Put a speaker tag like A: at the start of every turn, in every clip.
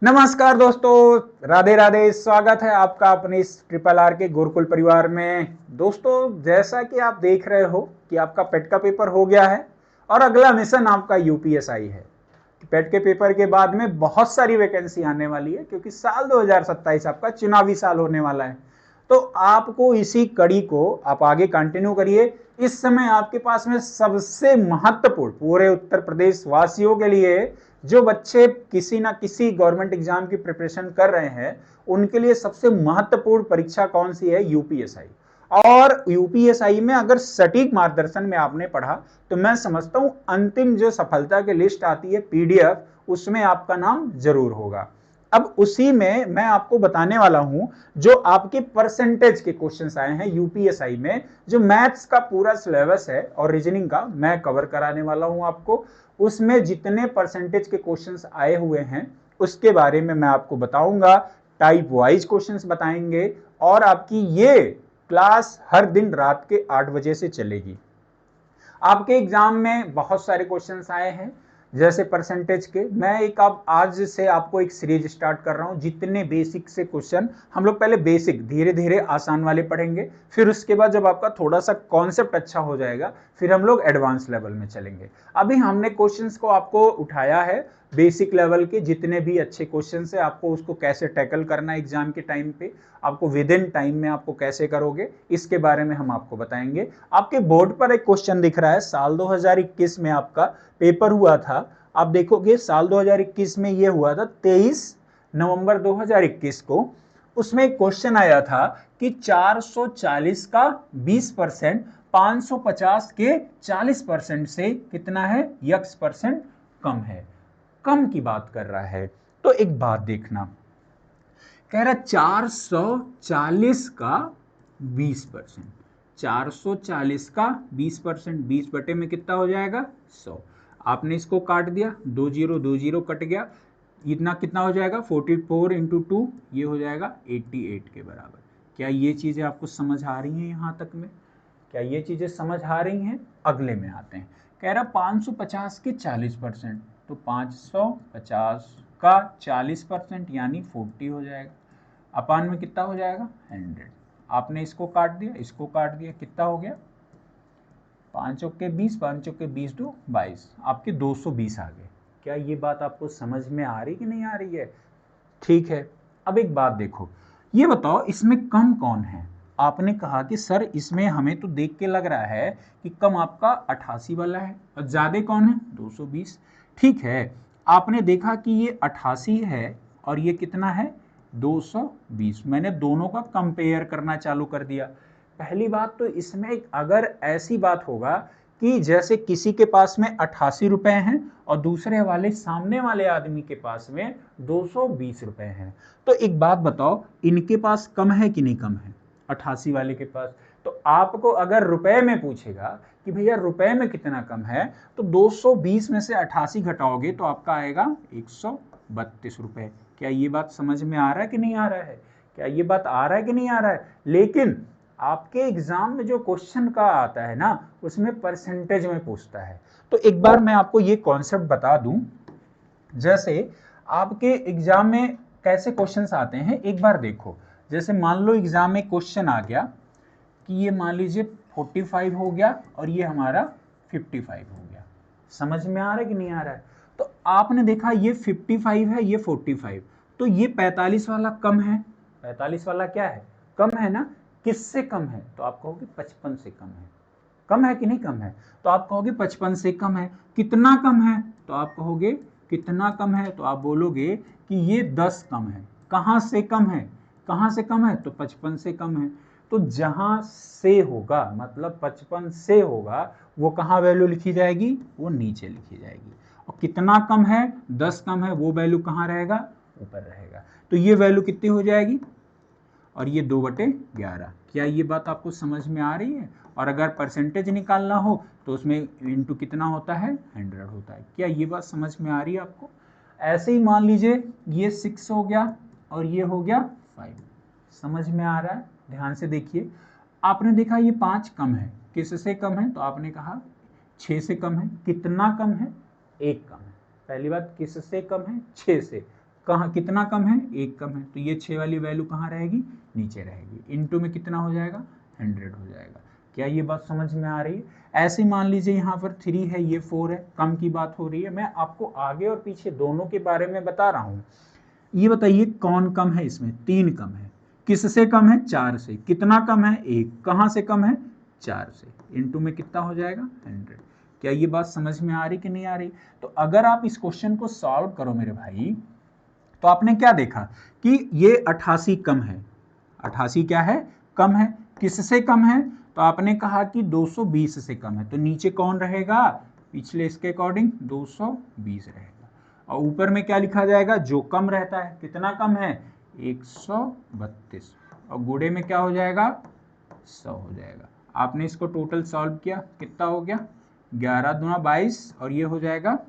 A: नमस्कार दोस्तों, राधे राधे। स्वागत है आपका अपने इस ट्रिपल आर के गुरुकुल परिवार में। दोस्तों, जैसा कि आप देख रहे हो कि आपका पेट का पेपर हो गया है और अगला मिशन आपका यूपीएसआई है। पेट के पेपर के बाद में बहुत सारी वैकेंसी आने वाली है, क्योंकि साल 2027 आपका चुनावी साल होने वाला है। तो आपको इसी कड़ी को आप आगे कंटिन्यू करिए। इस समय आपके पास में सबसे महत्वपूर्ण पूरे उत्तर प्रदेश वासियों के लिए, जो बच्चे किसी ना किसी गवर्नमेंट एग्जाम की प्रिपरेशन कर रहे हैं, उनके लिए सबसे महत्वपूर्ण परीक्षा कौन सी है? यूपीएसआई। और यूपीएसआई में अगर सटीक मार्गदर्शन में आपने पढ़ा तो मैं समझता हूं अंतिम जो सफलता की लिस्ट आती है पीडीएफ, उसमें आपका नाम जरूर होगा। अब उसी में मैं आपको बताने वाला हूं जो आपके परसेंटेज के क्वेश्चंस आए हैं यूपीएसआई में। जो मैथ्स का पूरा सिलेबस है और रीजनिंग का मैं कवर कराने वाला हूं आपको। उसमें जितने परसेंटेज के क्वेश्चंस आए हुए हैं उसके बारे में मैं आपको बताऊंगा। टाइप वाइज क्वेश्चंस बताएंगे और आपकी ये क्लास हर दिन रात के 8 बजे से चलेगी। आपके एग्जाम में बहुत सारे क्वेश्चंस आए हैं जैसे परसेंटेज के। मैं एक अब आज से आपको एक सीरीज स्टार्ट कर रहा हूं। जितने बेसिक से क्वेश्चन हम लोग पहले बेसिक धीरे धीरे आसान वाले पढ़ेंगे, फिर उसके बाद जब आपका थोड़ा सा कॉन्सेप्ट अच्छा हो जाएगा फिर हम लोग एडवांस लेवल में चलेंगे। अभी हमने क्वेश्चंस को आपको उठाया है बेसिक लेवल के। जितने भी अच्छे क्वेश्चन है आपको उसको कैसे टैकल करना है एग्जाम के टाइम पे, आपको विद इन टाइम में आपको कैसे करोगे, इसके बारे में हम आपको बताएंगे। आपके बोर्ड पर एक क्वेश्चन दिख रहा है, साल 2021 में आपका पेपर हुआ था। आप देखोगे साल 2021 में ये हुआ था 23 नवंबर 2021 को। उसमें एक क्वेश्चन आया था कि 440 का 20% 550 के 40% से कितना है? x% कम है। कम की बात कर रहा है। तो एक बात देखना, कह रहा 440 का 20%, 440 का 20%, 20 बटे में कितना हो जाएगा? 100। आपने इसको काट दिया, 2 जीरो 2 जीरो कट गया, इतना कितना हो जाएगा? 44 इंटू 2, ये हो जाएगा 88 के बराबर। क्या ये चीजें आपको समझ आ रही हैं यहां तक में? क्या ये चीजें समझ आ रही हैं? अगले में आते हैं। कह रहा 550 के 40%, तो 550 का 40% यानी 40 हो जाएगा। अपान में कितना हो जाएगा? 100। आपने इसको काट दिया, इसको काट दिया, कितना हो गया? 5 चौके 20, 5 चौके 20 दो 22, आपके 220 आ गए। क्या ये बात आपको समझ में आ रही कि नहीं आ रही है? ठीक है। अब एक बात देखो, ये बताओ इसमें कम कौन है? आपने कहा कि सर इसमें हमें तो देख के लग रहा है कि कम आपका 88 वाला है और ज्यादा कौन है? 220। ठीक है, आपने देखा कि ये 88 है और ये कितना है? 220। मैंने दोनों का कंपेयर करना चालू कर दिया। पहली बात तो इसमें अगर ऐसी बात होगा कि जैसे किसी के पास में 88 रुपए हैं और दूसरे वाले सामने वाले आदमी के पास में 220 रुपए हैं, तो एक बात बताओ इनके पास कम है कि नहीं कम है? 88 वाले के पास। तो आपको अगर रुपए में पूछेगा कि भैया रुपए में कितना कम है, तो 220 में से 88 घटाओगे तो आपका आएगा 132 रुपए। क्या ये बात समझ में आ रहा है कि नहीं आ रहा है? क्या ये बात आ रहा है कि नहीं आ रहा है? लेकिन आपके एग्जाम में जो क्वेश्चन का आता है ना, उसमें परसेंटेज में पूछता है। तो एक बार मैं आपको ये कॉन्सेप्ट बता दूं, जैसे आपके एग्जाम में कैसे क्वेश्चंस आते हैं एक बार देखो। जैसे मान लो एग्जाम में क्वेश्चन आ गया कि ये मान लीजिए 45 हो गया और ये हमारा 55 हो गया। समझ में आ रहा है कि नहीं आ रहा है? तो आपने देखा ये 55 है, ये 45, तो ये 45 वाला कम है। 45 वाला क्या है? कम है ना। किससे कम है? तो आप कहोगे 55 से कम है। कम है कि नहीं कम है? तो आप कहोगे 55 से कम है। कितना कम है? तो आप कहोगे कितना कम है? तो आप बोलोगे कि ये 10 कम है। कहां से कम है? कहां से कम है? तो 55 से कम है। तो जहां से होगा मतलब 55 से होगा, वो कहां वैल्यू लिखी जाएगी? वो नीचे लिखी जाएगी। और कितना कम है? 10 कम है, वो वैल्यू कहां रहेगा? ऊपर रहेगा। तो ये वैल्यू कितनी हो जाएगी? और ये 2/11। क्या ये बात आपको समझ में आ रही है? और अगर परसेंटेज निकालना हो तो उसमें इंटू कितना होता है? 100 होता है। क्या ये बात समझ में आ रही है आपको? ऐसे ही मान लीजिए ये 6 हो गया और ये हो गया 5। समझ में आ रहा है? ध्यान से देखिए। आपने देखा ये 5 कम है। किससे कम है? तो आपने कहा 6 से कम है। कितना कम है? 1 कम है। पहली बात किससे कम है? 6 से। कहाँ कितना कम है, 1 कम है, तो ये 6 वाली वैल्यू कहाँ रहेगी, नीचे रहेगी। इनटू में कितना हो जाएगा, 100 हो जाएगा। क्या ये बात समझ में आ रही है? ऐसे मान लीजिए यहाँ पर 3 है, ये 4 है, कम की बात हो रही है। मैं आपको आगे और पीछे दोनों के बारे में बता रहा हूँ। ये बताइए कौन कम है इसमें, 3 कम है। किससे कम है, 4 से। कितना कम है, 1। कहाँ से कम है, 4 से। इनटू में कितना हो जाएगा, 100। क्या ये बात समझ में आ रही कि नहीं आ रही? तो अगर आप इस क्वेश्चन को सॉल्व करो मेरे भाई, तो आपने क्या देखा कि ये 88 कम है। 88 क्या है, कम है। किससे कम है, तो आपने कहा कि 220 से कम है। तो नीचे कौन रहेगा, पिछले इसके अकॉर्डिंग 220 रहेगा। और ऊपर में क्या लिखा जाएगा, जो कम रहता है। कितना कम है, 132। और गुणे में क्या हो जाएगा, 100 हो जाएगा। आपने इसको टोटल सॉल्व किया, कितना हो गया, 11 दूना 22 और ये हो जाएगा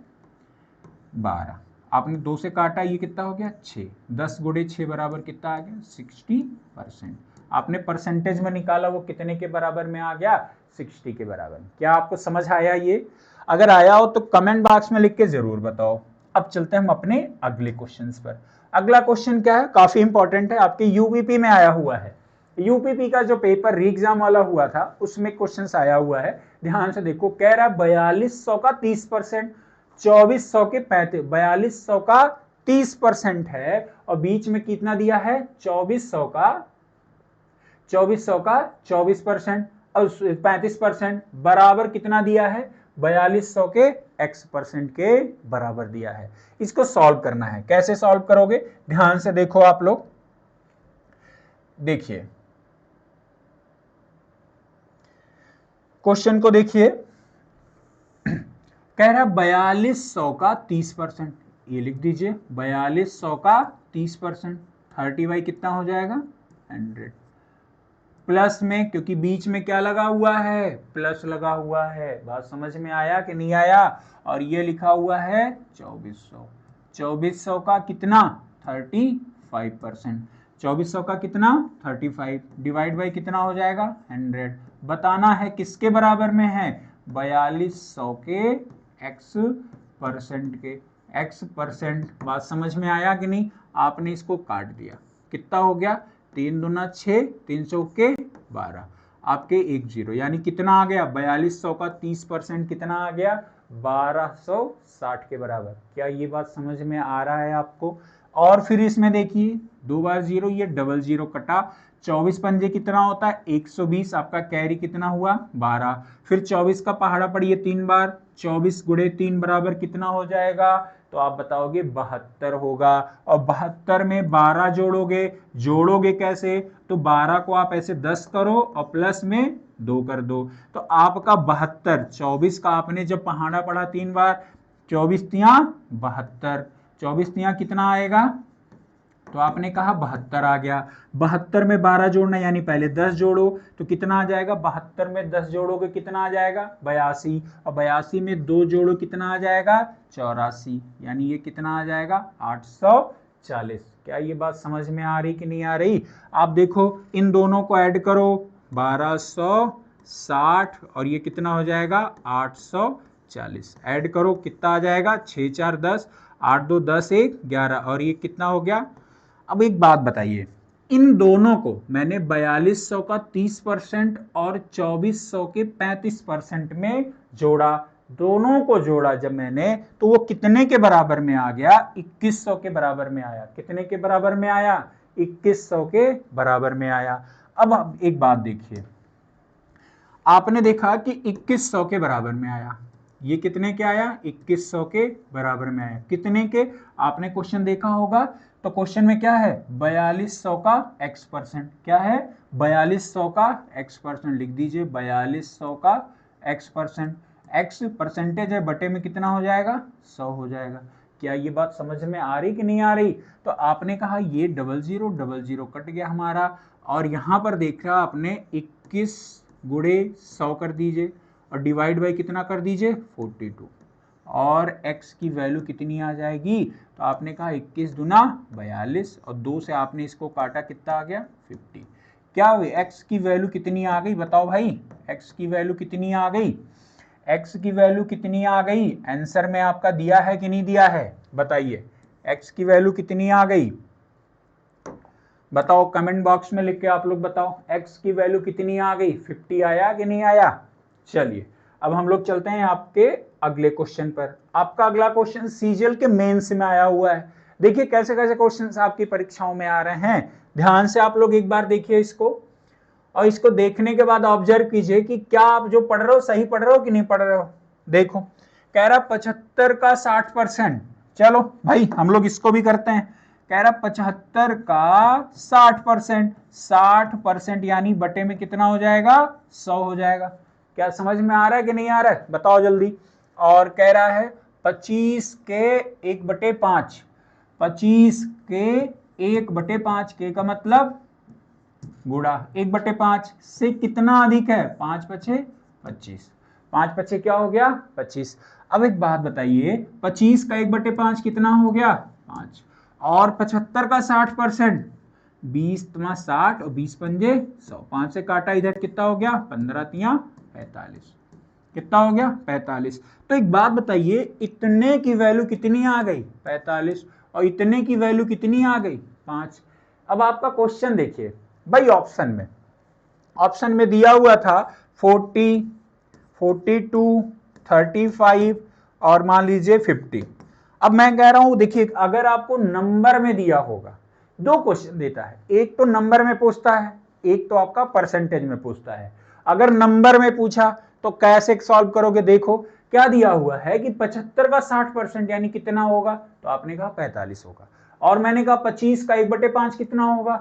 A: 12। आपने 2 से काटा, ये कितना हो गया, 6। 10 गुणे 6 बराबर कितना आ गया, 60%। आपने परसेंटेज में निकाला, वो कितने के बराबर में आ गया, 60 के बराबर। क्या आपको समझ आया ये? अगर आया हो तो कमेंट बॉक्स में लिख के जरूर बताओ। अब चलते हैं हम अपने अगले क्वेश्चंस पर। अगला क्वेश्चन क्या है, काफी इंपॉर्टेंट है, आपके यूपीपी में आया हुआ है। यूपीपी का जो पेपर री एग्जाम वाला हुआ था उसमें क्वेश्चन आया हुआ है। ध्यान से देखो, कह रहा है 4200 का 30%, 2400 के 35, 4200 का 30% है, और बीच में कितना दिया है, 2400 का 24% और 35% बराबर कितना दिया है, 4200 के x% के बराबर दिया है। इसको सॉल्व करना है। कैसे सॉल्व करोगे, ध्यान से देखो आप लोग। देखिए क्वेश्चन को देखिए, कह रहा 4200 का 30%, ये लिख दीजिए 4200 का 30%, 30 कितना हो जाएगा, 100। प्लस में, क्योंकि बीच में क्या लगा हुआ है, प्लस लगा हुआ है। बात समझ में आया कि नहीं आया? और ये लिखा हुआ है 2400। 2400 का कितना, 35%। 2400 का कितना, 35 डिवाइड बाई कितना हो जाएगा, 100। बताना है किसके बराबर में है, 4200 के x% के, x%। बात समझ में आया कि नहीं? आपने इसको काट दिया, कितना हो गया, 3 दूना 6, 300 के 12, आपके 1 0, यानी कितना आ गया, 4200 का 30% कितना आ गया, 1260 के बराबर। क्या ये बात समझ में आ रहा है आपको? और फिर इसमें देखिए 2 बार 0, ये डबल 0 कटा, 24 पंजे कितना होता है, 120। आपका कैरी कितना हुआ, 12। फिर 24 का पहाड़ा पड़िए 3 बार, 24 गुणे 3 बराबर कितना हो जाएगा, तो आप बताओगे 72 होगा। और 72 में 12 जोड़ोगे कैसे, तो 12 को आप ऐसे 10 करो और प्लस में 2 कर दो, तो आपका 72। 24 का आपने जब पहाड़ा पढ़ा 3 बार, 24 तिया 72, 24 तिया कितना आएगा, तो आपने कहा 72 आ गया। 72 में 12 जोड़ना, यानी पहले 10 जोड़ो, तो कितना आ जाएगा, 72 में 10 जोड़ोगे कितना आ जाएगा, 82। और 82 में 2 जोड़ो कितना आ जाएगा, 84, यानी ये कितना आ जाएगा, 840। क्या ये बात समझ में आ रही कि नहीं आ रही? आप देखो इन दोनों को ऐड करो, 1260 और ये कितना हो जाएगा, 840। ऐड करो, कितना आ जाएगा, 6 4 10, 8 2 10 1 11, और ये कितना हो गया। अब एक बात बताइए, इन दोनों को मैंने 4200 का 30% और 2400 के 35% में जोड़ा, दोनों को जोड़ा जब मैंने, तो वो कितने के बराबर में आ गया, 2100 के बराबर में आया। कितने के बराबर में आया, 2100 के बराबर में आया। अब एक बात देखिए, आपने देखा कि 2100 के बराबर में आया, ये कितने के आया, 2100 के बराबर में आया। कितने के, आपने क्वेश्चन देखा होगा, तो क्वेश्चन में क्या है, 4200 का x%। क्या है, 4200 का x%, लिख दीजिए 4200 का x%। x परसेंटेज है, बटे में कितना हो जाएगा, 100 हो जाएगा। क्या ये बात समझ में आ रही कि नहीं आ रही? तो आपने कहा ये डबल जीरो कट गया हमारा, और यहां पर देख रहा आपने 21 गुणे 100 कर दीजिए और डिवाइड बाई कितना कर दीजिए, 42, और x की वैल्यू कितनी आ जाएगी, तो आपने कहा 21 दूना 42, और 2 से आपने इसको काटा, कितना आ गया, 50। क्या हुई, x की वैल्यू कितनी आ गई, बताओ भाई, x की वैल्यू कितनी आ गई, x की वैल्यू कितनी आ गई, आंसर में आपका दिया है कि नहीं दिया है, बताइए। x की वैल्यू कितनी आ गई, बताओ कमेंट बॉक्स में लिख के आप लोग बताओ x की वैल्यू कितनी आ गई, 50 आया कि नहीं आया। चलिए अब हम लोग चलते हैं आपके अगले क्वेश्चन पर। आपका अगला क्वेश्चन सीजीएल के मेंस में आया हुआ है। देखिए कैसे कैसे क्वेश्चंस आपकी परीक्षाओं में आ रहे हैं, ध्यान से आप लोग एक बार देखिए इसको, और इसको देखने के बाद ऑब्जर्व कीजिए कि क्या आप जो पढ़ रहे हो सही पढ़ रहे हो कि नहीं पढ़ रहे हो। देखो कह रहा 75 का 60%, चलो भाई हम लोग इसको भी करते हैं। कह रहा 75 का 60%, 60% यानी बटे में कितना हो जाएगा, 100 हो जाएगा। क्या समझ में आ रहा है कि नहीं आ रहा है, बताओ जल्दी। और कह रहा है 25 के 1/5, 25 के 1/5 के का मतलब गुणा 1/5 से कितना अधिक है, 5 पचे 25, 5 पचे क्या हो गया 25। अब एक बात बताइए 25 का 1/5 कितना हो गया 5, और 75 का 60%, 20 × 60 और 20 पंजे 100, 5 से काटा इधर कितना हो गया 15 × 45, कितना हो गया 45। तो एक बात बताइए इतने की वैल्यू कितनी आ गई 45, और इतने की वैल्यू कितनी आ गई 5। अब आपका क्वेश्चन देखिए भाई, ऑप्शन में दिया हुआ था 40, 42, 35 और मान लीजिए 50। अब मैं कह रहा हूं देखिए अगर आपको नंबर में दिया होगा, दो क्वेश्चन देता है, एक तो नंबर में पूछता है, एक तो आपका परसेंटेज में पूछता है। अगर नंबर में पूछा तो कैसे सॉल्व करोगे, देखो क्या दिया हुआ है कि 75 का 60% यानी कितना होगा, तो आपने कहा 45 होगा, और मैंने कहा 25 का 1/5 कितना होगा,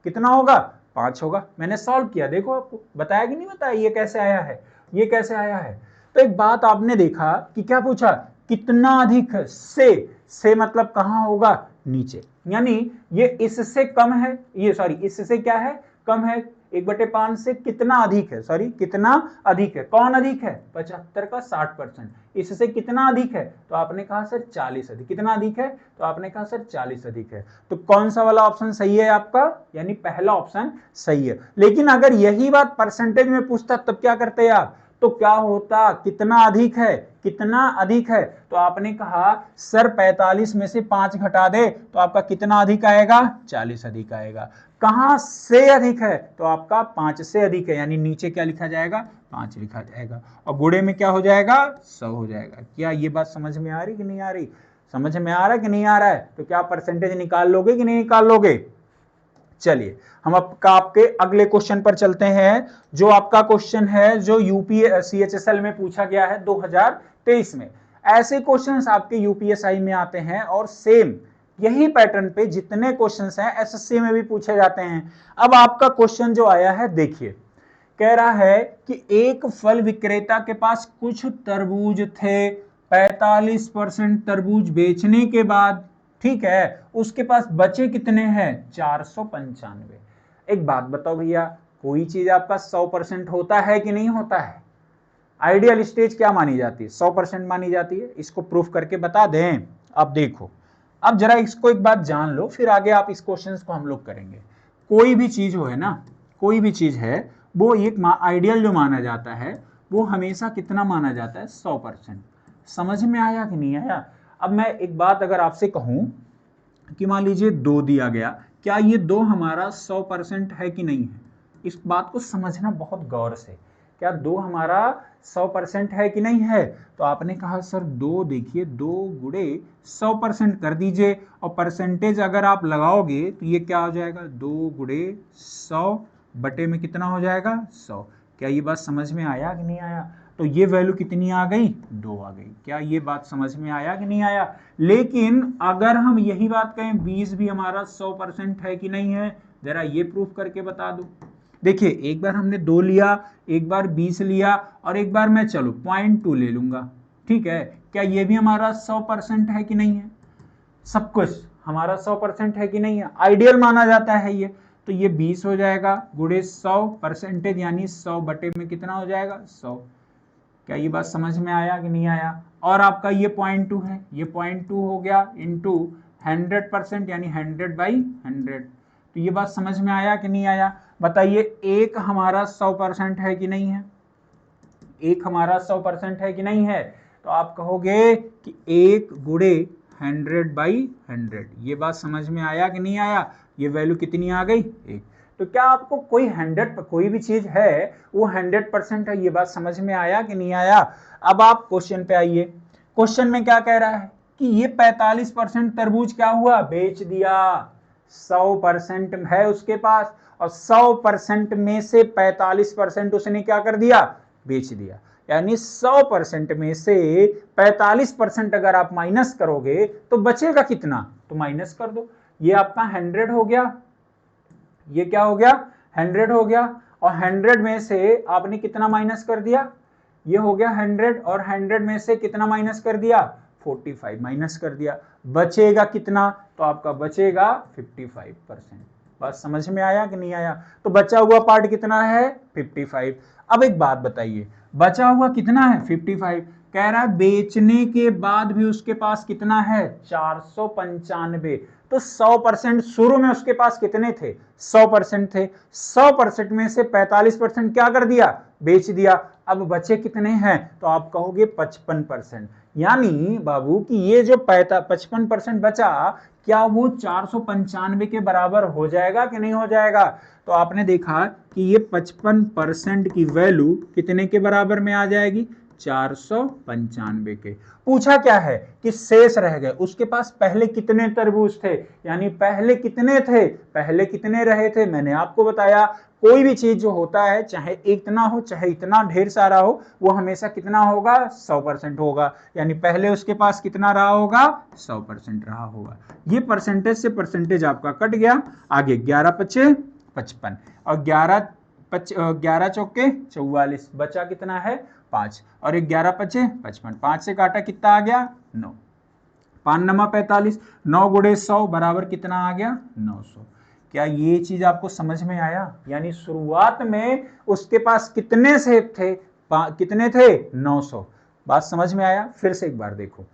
A: कितना होगा 5 होगा। मैंने सॉल्व किया, देखो आपको बताया कि नहीं बताया, ये कैसे आया है, ये कैसे आया है। तो एक बात आपने देखा कि क्या पूछा, कितना अधिक है, से मतलब कहां होगा, नीचे, यानी ये इससे कम है, ये सॉरी इससे क्या है कम है, 1/5 से कितना अधिक है, सॉरी कितना अधिक है, कौन अधिक है 75 का 60%, इससे कितना अधिक है, तो आपने कहा सर 40 अधिक, कितना अधिक है, तो आपने कहा सर 40 अधिक है। तो कौन सा वाला ऑप्शन सही है आपका, यानी पहला ऑप्शन सही है। लेकिन अगर यही बात परसेंटेज में पूछता तब क्या करते आप, तो क्या होता, कितना अधिक है, कितना अधिक है, तो आपने कहा सर 45 में से 5 घटा दे तो आपका कितना अधिक आएगा 40 अधिक आएगा। कहां से अधिक है, तो आपका 5 से अधिक है, यानी नीचे क्या लिखा जाएगा 5 लिखा जाएगा, और गुणे में क्या हो जाएगा 100 हो जाएगा। क्या ये बात समझ में आ रही कि नहीं आ रही, समझ में आ रहा है कि नहीं आ रहा है, तो क्या परसेंटेज निकाल लोगे कि नहीं निकाल लोगे। चलिए हम आपके अगले क्वेश्चन पर चलते हैं, जो आपका क्वेश्चन है जो यूपीसीएचएसएल में पूछा गया है 2023 में। ऐसे क्वेश्चंस आपके यूपीएसआई में आते हैं और सेम यही पैटर्न पे जितने क्वेश्चंस हैं एसएससी में भी पूछे जाते हैं। अब आपका क्वेश्चन जो आया है देखिए, कह रहा है कि एक फल विक्रेता के पास कुछ तरबूज थे, 45% तरबूज बेचने के बाद, ठीक है, उसके पास बचे कितने हैं 495। एक बात बताओ भैया, कोई चीज आपका 100% होता है कि नहीं होता है, आइडियल स्टेज क्या मानी जाती है 100% मानी जाती है, इसको प्रूफ करके बता दें। अब देखो, अब जरा इसको एक बात जान लो, फिर आगे आप इस क्वेश्चन को हम लोग करेंगे। कोई भी चीज हो है ना, कोई भी चीज है वो एक आइडियल जो माना जाता है वो हमेशा कितना माना जाता है 100%। समझ में आया कि नहीं आया। अब मैं एक बात अगर आपसे कहूं कि मान लीजिए 2 दिया गया, क्या ये 2 हमारा 100% है कि नहीं है, इस बात को समझना बहुत गौर से, क्या 2 हमारा 100% है कि नहीं है। तो आपने कहा सर 2, देखिए 2 गुणे 100% कर दीजिए, और परसेंटेज अगर आप लगाओगे तो ये क्या हो जाएगा 2 गुणे 100 बटे में कितना हो जाएगा 100। क्या ये बात समझ में आया कि नहीं आया। तो ये वैल्यू कितनी आ गई 2 आ गई। क्या ये बात समझ में आया कि नहीं आया। लेकिन अगर हम यही बात कहें 20 भी हमारा 100% है कि नहीं है, जरा ये प्रूफ करके बता दो। देखिए एक बार हमने 2 लिया, एक बार 20 लिया, और एक बार मैं चलो 0.2 ले लूंगा, ठीक है, क्या ये भी हमारा 100% है कि नहीं है, सब कुछ हमारा 100% है कि नहीं है, आइडियल माना जाता है ये। तो ये 20 हो जाएगा गुणे 100%, यानी 100 बटे में कितना हो जाएगा 100। क्या ये बात समझ में आया कि नहीं आया। और आपका ये 0.2 है, ये 0.2 हो गया इंटू 100%, यानी 100/100। तो ये बात समझ में आया कि नहीं आया। बताइए एक हमारा 100% है कि नहीं है, एक हमारा 100% है कि नहीं है। तो आप कहोगे कि 1 गुणे 100/100। ये बात समझ में आया कि नहीं आया? ये वैल्यू कितनी आ गई? 1। तो क्या आपको कोई भी चीज है वो 100% है, ये बात समझ में आया कि नहीं आया? अब आप क्वेश्चन पे आइए। क्वेश्चन में क्या कह रहा है कि ये 45% तरबूज क्या हुआ? बेच दिया। 100% है उसके पास और 100% में से 45% उसने क्या कर दिया? बेच दिया। यानी 100% में से 45% अगर आप माइनस करोगे तो बचेगा कितना? तो माइनस कर दो। ये आपका 100 हो गया, ये क्या हो गया? 100 हो गया। और 100 में से आपने कितना माइनस कर दिया? ये हो गया 100 और 100 में से कितना माइनस कर दिया? 45 माइनस कर दिया। बचेगा कितना? तो आपका बचेगा 55%। बात समझ में आया कि नहीं आया? तो बचा हुआ पार्ट कितना है? 55। अब एक बात बताइए, बचा हुआ कितना है? 55। कह रहा है बेचने के बाद भी उसके पास कितना है? 495। तो 100% शुरू में उसके पास कितने थे? 100% थे। 100% में से 45% क्या कर दिया? बेच दिया। अब बचे कितने हैं? तो आप कहोगे 55%। यानी बाबू कि ये जो 55% बचा, क्या वो 495 के बराबर हो जाएगा कि नहीं हो जाएगा? तो आपने देखा कि ये 55% की वैल्यू कितने के बराबर में आ जाएगी? 495 के। पूछा क्या है कि शेष रह गए, उसके पास पहले कितने तरबूज थे, यानी पहले कितने थे, पहले कितने रहे थे? मैंने आपको बताया कोई भी चीज जो होता है, चाहे इतना हो चाहे इतना ढेर सारा हो, वो हमेशा कितना होगा? 100% होगा। यानी पहले उसके पास कितना रहा होगा? 100% रहा होगा। ये परसेंटेज से परसेंटेज आपका कट गया। आगे 11 पचे 55 और 11 चौके 44, बचा कितना है? 5 और 11 पचे 55, 5 से काटा कितना आ गया? 9। 5 नमा 45, 9 गुणे 100 बराबर कितना आ गया? 900। क्या ये चीज आपको समझ में आया? यानी शुरुआत में उसके पास कितने सेब थे? कितने थे? 900। बात समझ में आया? फिर से एक बार देखो,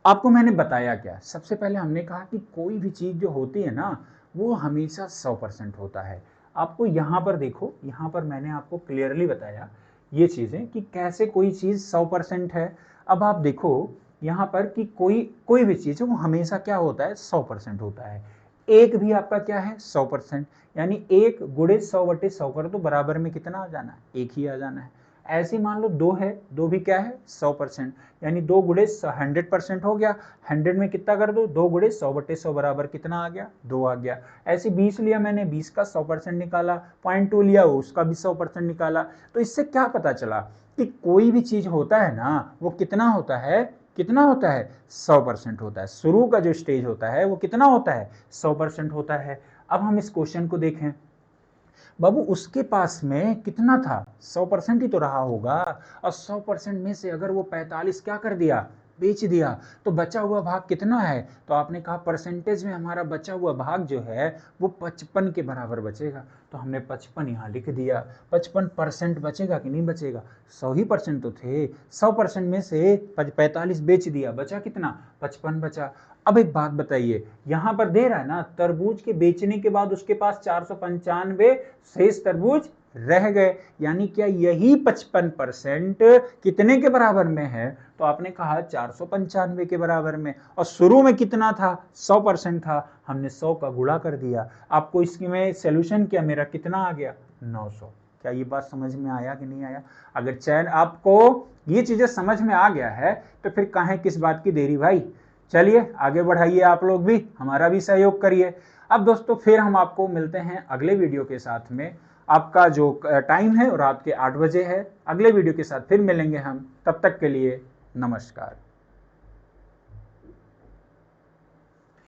A: आपको मैंने बताया क्या? सबसे पहले हमने कहा कि कोई भी चीज जो होती है ना, वो हमेशा 100% होता है। आपको यहां पर देखो, यहां पर मैंने आपको क्लियरली बताया ये चीजें कि कैसे कोई चीज 100% है। अब आप देखो यहां पर कि कोई भी चीज है वो हमेशा क्या होता है? 100% होता है। एक भी आपका क्या है? 100%। यानी 1 गुणे 100/100 कर दो, बराबर में कितना आ जाना है? 1 ही आ जाना है। ऐसे मान लो 2 है, 2 भी क्या है? 100%। यानी 2 गुणे 100% हो गया। 100 में कितना कर दो? 2 गुणे 100/100 बराबर कितना आ गया? 2 आ गया। ऐसे 20 लिया मैंने, 20 का 100% निकाला। 0.2 लिया, उसका भी 100% निकाला। तो इससे क्या पता चला कि कोई भी चीज होता है ना, वो कितना होता है? कितना होता है? 100% होता है। शुरू का जो स्टेज होता है वो कितना होता है? 100% होता है। अब हम इस क्वेश्चन को देखें, बाबू उसके पास में कितना था? 100% ही तो रहा होगा। और 100% में से अगर वो 45 क्या कर दिया? बेच दिया। तो बचा हुआ भाग कितना है? तो आपने कहा परसेंटेज में हमारा बचा हुआ भाग जो है वो 55 के बराबर बचेगा। तो हमने 55 यहाँ लिख दिया। 55% बचेगा कि नहीं बचेगा? 100 ही परसेंट तो थे। 100% में से 45 बेच दिया, बचा कितना? 55 बचा। अब एक बात बताइए, यहां पर दे रहा है ना, तरबूज के बेचने के बाद उसके पास 495 शेष तरबूज रह गए। यानी क्या यही 55% कितने के बराबर में है? तो आपने कहा 495 के बराबर में। और शुरू में कितना था? 100% था। हमने 100 का गुणा कर दिया। आपको इसकी में सोल्यूशन क्या मेरा कितना आ गया? 900। क्या ये बात समझ में आया कि नहीं आया? अगर चैन आपको ये चीजें समझ में आ गया है तो फिर काहे किस बात की देरी भाई? चलिए आगे बढ़ाइए, आप लोग भी हमारा भी सहयोग करिए। अब दोस्तों फिर हम आपको मिलते हैं अगले वीडियो के साथ में। आपका जो टाइम है रात के 8 बजे है। अगले वीडियो के साथ फिर मिलेंगे हम, तब तक के लिए नमस्कार।